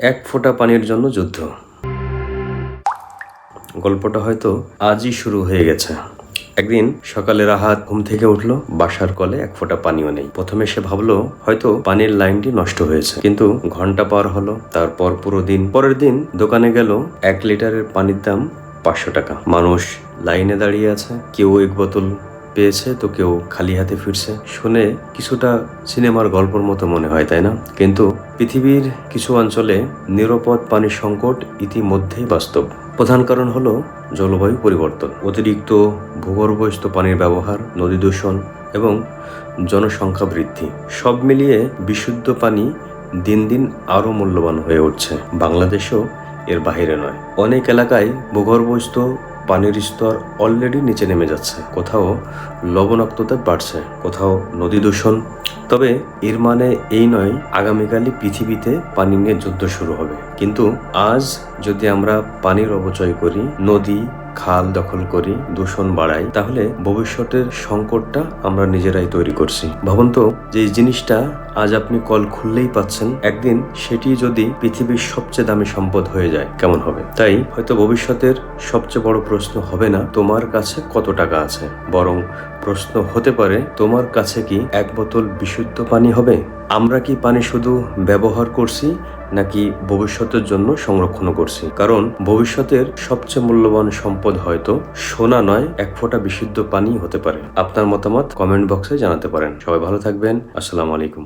এক ফোঁটা পানির জন্য যুদ্ধ। গল্পটা হয়তো আজই শুরু হয়ে গেছে। একদিন সকালে রাহাত ঘুম থেকে উঠলো, বাসার কলে এক ফোঁটা পানিও নেই। প্রথমে সে ভাবলো হয়তো পানির লাইনটি নষ্ট হয়েছে, কিন্তু ঘন্টা পার হলো, তারপর পুরো দিন। পরের দিন দোকানে গেল, 1 লিটারের পানির দাম 500 টাকা। মানুষ লাইনে দাঁড়িয়ে আছে, কেউ এক বোতল পেয়েছে তো কেউ খালি হাতে ফিরছে। শুনে কিছুটা সিনেমার গল্পের মতো মনে হয়, তাই না? কিন্তু পৃথিবীর কিছু অঞ্চলে নিরাপদ পানির সংকট ইতিমধ্যেই বাস্তব। প্রধান কারণ হলো জলবায়ু পরিবর্তন, অতিরিক্ত ভূগর্ভস্থ পানির ব্যবহার, নদী দূষণ এবং জনসংখ্যা বৃদ্ধি। সব মিলিয়ে বিশুদ্ধ পানি দিন দিন আরও মূল্যবান হয়ে উঠছে। বাংলাদেশও এর বাইরে নয়। অনেক এলাকায় ভূগর্ভস্থ পানির স্তর অলরেডি নিচে নেমে যাচ্ছে, কোথাও লবণাক্ততা বাড়ছে, কোথাও নদী দূষণ। তবে এর মানে এই নয় আগামীকালই পৃথিবীতে পানি নিয়ে যুদ্ধ শুরু হবে। কিন্তু আজ যদি আমরা পানির অপচয় করি, নদী খাল দখল করি, দূষণ বাড়াই, তাহলে ভবিষ্যতের সংকটটা আমরা নিজেরাই তৈরি করছি। ভাবুন তো, যে জিনিসটা আজ আপনি কল খুললেই পাচ্ছেন, একদিন সেটি যদি পৃথিবীর সবচেয়ে দামি সম্পদ হয়ে যায়, কেমন হবে? তাই হয়তো ভবিষ্যতের সবচেয়ে বড় প্রশ্ন হবে না তোমার কাছে কত টাকা আছে, বরং প্রশ্ন হতে পারে তোমার কাছে কি 1 বোতল বিশুদ্ধ পানি হবে? আমরা কি পানি শুধু ব্যবহার করছি নাকি ভবিষ্যতের জন্য সংরক্ষণ করছি? কারণ ভবিষ্যতের সবচেয়ে মূল্যবান সম্পদ হয়তো সোনা নয়, 1 ফোঁটা বিশুদ্ধ পানি হতে পারে। আপনার মতামত কমেন্ট বক্সে জানাতে পারেন। সবাই ভালো থাকবেন। আসসালামু আলাইকুম।